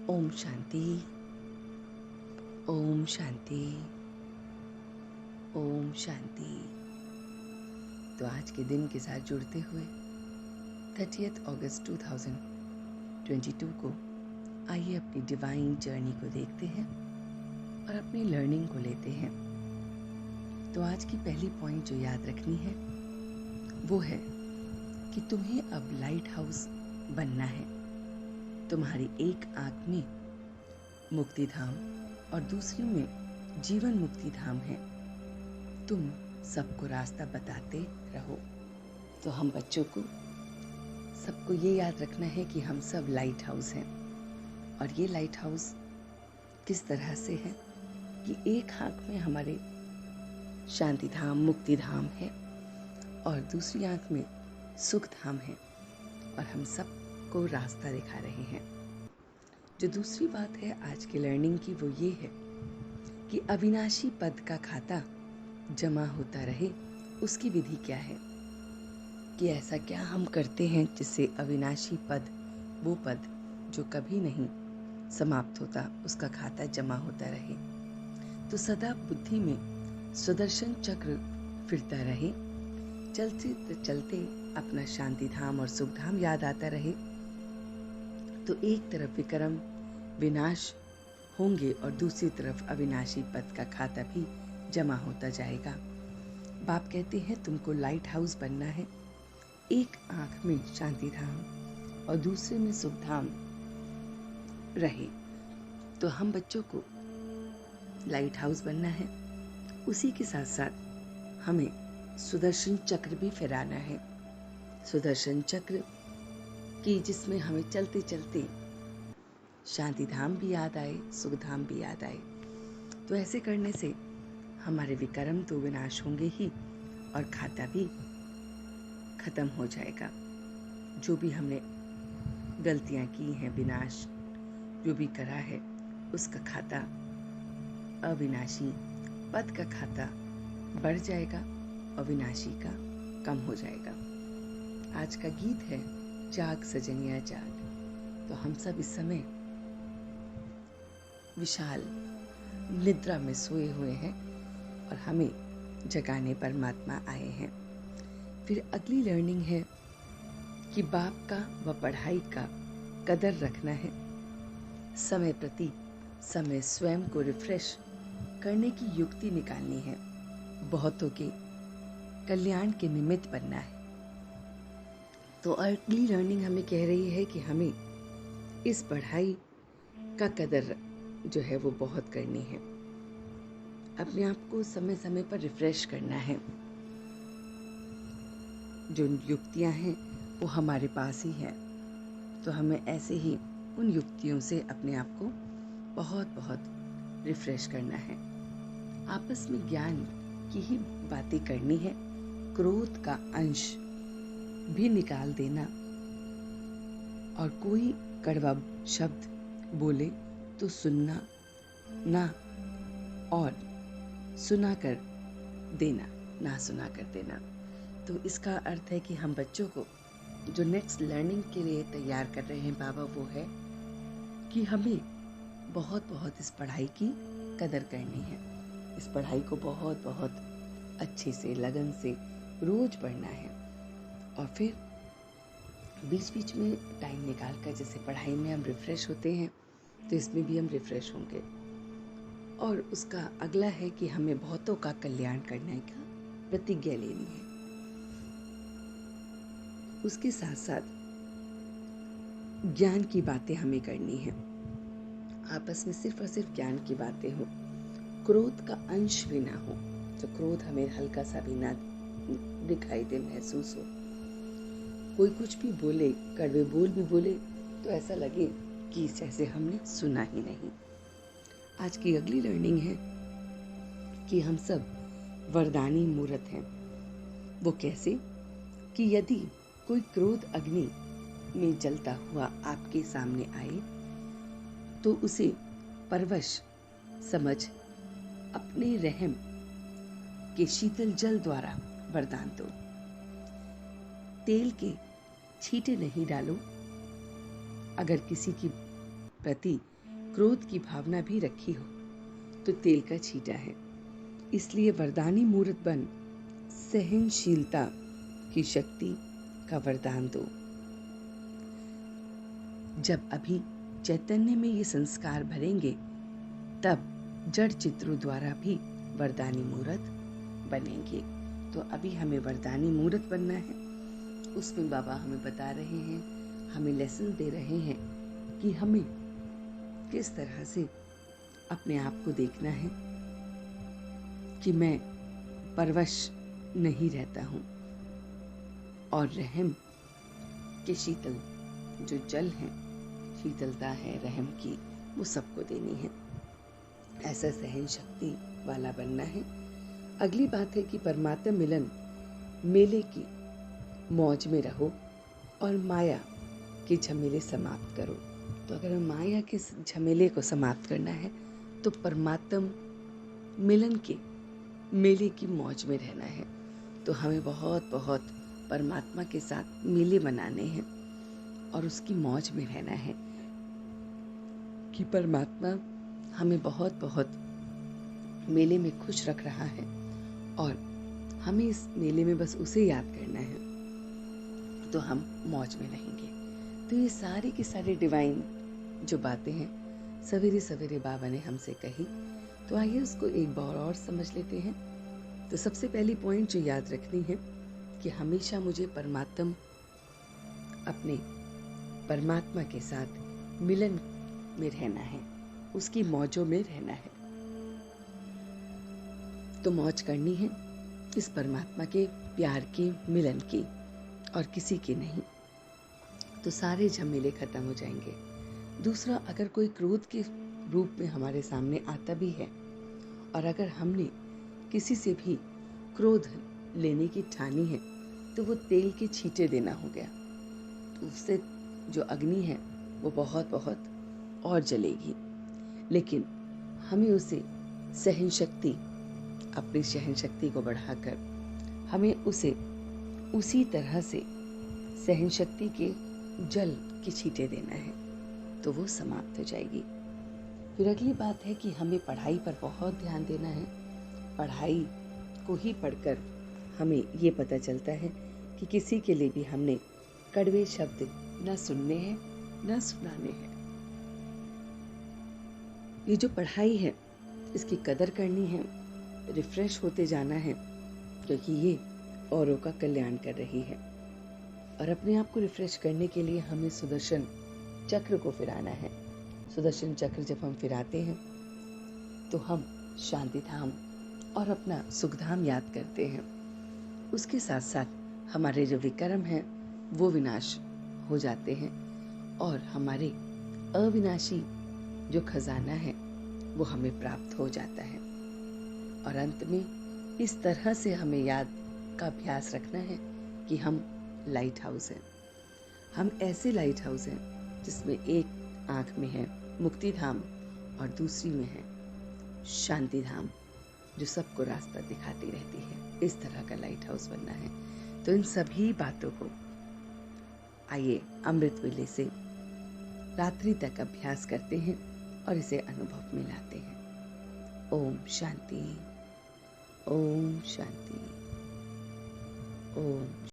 ओम शांति, ओम शांति, ओम शांति। तो आज के दिन के साथ जुड़ते हुए 30 अगस्त 2022 को आइए अपनी डिवाइन जर्नी को देखते हैं और अपनी लर्निंग को लेते हैं। तो आज की पहली पॉइंट जो याद रखनी है वो है कि तुम्हें अब लाइट हाउस बनना है। तुम्हारी एक आंख में मुक्ति धाम और दूसरी में जीवन मुक्ति धाम है। तुम सबको रास्ता बताते रहो। तो हम बच्चों को सबको ये याद रखना है कि हम सब लाइट हाउस हैं। और ये लाइट हाउस किस तरह से है कि एक आंख में हमारे शांति धाम मुक्ति धाम है और दूसरी आंख में सुख धाम है और हम सबको रास्ता दिखा रहे हैं। जो दूसरी बात है आज की लर्निंग की वो ये है कि अविनाशी पद का खाता जमा होता रहे, उसकी विधि क्या है कि ऐसा क्या हम करते हैं जिससे अविनाशी पद, वो पद जो कभी नहीं समाप्त होता, उसका खाता जमा होता रहे। तो सदा बुद्धि में सुदर्शन चक्र फिरता रहे, चलते चलते अपना शांति धाम और सुख धाम याद आता रहे। तो एक तरफ विक्रम विनाश होंगे और दूसरी तरफ अविनाशी पद का खाता भी जमा होता जाएगा। बाप कहते हैं तुमको लाइट हाउस बनना है। एक आंख में शांति धाम और दूसरे में सुख धाम रहे। तो हम बच्चों को लाइट हाउस बनना है। उसी के साथ साथ हमें सुदर्शन चक्र भी फहराना है। सुदर्शन चक्र की जिसमें हमें चलते चलते शांति धाम भी याद आए, सुख धाम भी याद आए। तो ऐसे करने से हमारे विक्रम तो विनाश होंगे ही और खाता भी खत्म हो जाएगा। जो भी हमने गलतियां की हैं, विनाश जो भी करा है, उसका खाता अविनाशी पद का खाता बढ़ जाएगा और विनाशी का कम हो जाएगा। आज का गीत है जाग सजनिया जाग। तो हम सब इस समय विशाल निद्रा में सोए हुए हैं और हमें जगाने परमात्मा आए हैं। फिर अगली लर्निंग है कि बाप का व पढ़ाई का कदर रखना है। समय प्रति समय स्वयं को रिफ्रेश करने की युक्ति निकालनी है। बहुतों के कल्याण के निमित्त बनना है। तो अगली लर्निंग हमें कह रही है कि हमें इस पढ़ाई का कदर जो है वो बहुत करनी है। अपने आप को समय समय पर रिफ्रेश करना है। जो युक्तियां हैं वो हमारे पास ही है, तो हमें ऐसे ही उन युक्तियों से अपने आप को बहुत बहुत रिफ्रेश करना है। आपस में ज्ञान की ही बातें करनी है। क्रोध का अंश भी निकाल देना और कोई कड़वा शब्द बोले तो सुनना ना और सुना कर देना, ना सुना कर देना। तो इसका अर्थ है कि हम बच्चों को जो नेक्स्ट लर्निंग के लिए तैयार कर रहे हैं बाबा, वो है कि हमें बहुत बहुत इस पढ़ाई की कदर करनी है। इस पढ़ाई को बहुत बहुत अच्छे से लगन से रोज पढ़ना है। और फिर बीच बीच में टाइम निकाल कर, जैसे पढ़ाई में हम रिफ्रेश होते हैं तो इसमें भी हम रिफ्रेश होंगे। और उसका अगला है कि हमें बहुतों का कल्याण करने का प्रतिज्ञा लेनी है। उसके साथ साथ ज्ञान की बातें हमें करनी है। आपस में सिर्फ और सिर्फ ज्ञान की बातें हो, क्रोध का अंश भी ना हो। तो क्रोध हमें हल्का सा भी ना दिखाई दे, महसूस हो। कोई कुछ भी बोले, कड़वे बोल भी बोले तो ऐसा लगे कि जैसे हमने सुना ही नहीं। आज की अगली लर्निंग है कि हम सब वरदानी मूर्त हैं। वो कैसे कि यदि कोई क्रोध अग्नि में जलता हुआ आपके सामने आए तो उसे परवश समझ अपने रहम के शीतल जल द्वारा वरदान दो। तेल के छींटे नहीं डालो। अगर किसी की प्रति क्रोध की भावना भी रखी हो तो तेल का छींटा है। इसलिए वरदानी मूर्त बन सहनशीलता की शक्ति का वरदान दो। जब अभी चैतन्य में ये संस्कार भरेंगे तब जड़ चित्रों द्वारा भी वरदानी मूर्त बनेंगे। तो अभी हमें वरदानी मूर्त बनना है। उसमें बाबा हमें बता रहे हैं, हमें लेसन दे रहे हैं कि हमें किस तरह से अपने आप को देखना है कि मैं परवश नहीं रहता हूँ और रहम के शीतल जो जल है, शीतलता है रहम की, वो सबको देनी है। ऐसा सहन शक्ति वाला बनना है। अगली बात है कि परमात्मा मिलन मेले की मौज में रहो और माया के झमेले समाप्त करो। तो अगर माया के झमेले को समाप्त करना है तो परमात्मा मिलन के मेले की मौज में रहना है। तो हमें बहुत बहुत परमात्मा के साथ मेले मनाने हैं और उसकी मौज में रहना है कि परमात्मा हमें बहुत बहुत मेले में खुश रख रहा है और हमें इस मेले में बस उसे याद करना है, तो हम मौज में रहेंगे। तो ये सारी की सारी डिवाइन जो बातें हैं सवेरे सवेरे बाबा ने हमसे कही, तो आइए उसको एक बार और समझ लेते हैं। तो सबसे पहली पॉइंट जो याद रखनी है कि हमेशा मुझे अपने परमात्मा के साथ मिलन में रहना है, उसकी मौजों में रहना है। तो मौज करनी है इस परमात्मा के प्यार के मिलन की और किसी की नहीं, तो सारे झमेले खत्म हो जाएंगे। दूसरा, अगर कोई क्रोध के रूप में हमारे सामने आता भी है और अगर हमने किसी से भी क्रोध लेने की ठानी है तो वो तेल के छींटे देना हो गया, तो उससे जो अग्नि है वो बहुत बहुत और जलेगी। लेकिन हमें उसे सहन शक्ति, अपनी सहन शक्ति को बढ़ाकर हमें उसे उसी तरह से सहन शक्ति के जल के छींटे देना है, तो वो समाप्त हो जाएगी। फिर अगली बात है कि हमें पढ़ाई पर बहुत ध्यान देना है। पढ़ाई को ही पढ़कर हमें ये पता चलता है कि किसी के लिए भी हमने कड़वे शब्द न सुनने हैं न सुनाने हैं। ये जो पढ़ाई है इसकी कदर करनी है, रिफ्रेश होते जाना है, क्योंकि ये औरों का कल्याण कर रही है। और अपने आप को रिफ्रेश करने के लिए हमें सुदर्शन चक्र को फिराना है। सुदर्शन चक्र जब हम फिराते हैं तो हम शांति धाम और अपना सुखधाम याद करते हैं। उसके साथ साथ हमारे जो विकर्म हैं वो विनाश हो जाते हैं और हमारे अविनाशी जो खजाना है वो हमें प्राप्त हो जाता है। और अंत में इस तरह से हमें याद का अभ्यास रखना है कि हम लाइट हाउस हैं। हम ऐसे लाइट हाउस हैं जिसमें एक आँख में है मुक्ति धाम और दूसरी में है शांति धाम, जो सबको रास्ता दिखाती रहती है। इस तरह का लाइट हाउस बनना है। तो इन सभी बातों को आइए अमृत वेले से रात्रि तक अभ्यास करते हैं और इसे अनुभव में लाते हैं। ओम शांति, ओम शांति, ओम।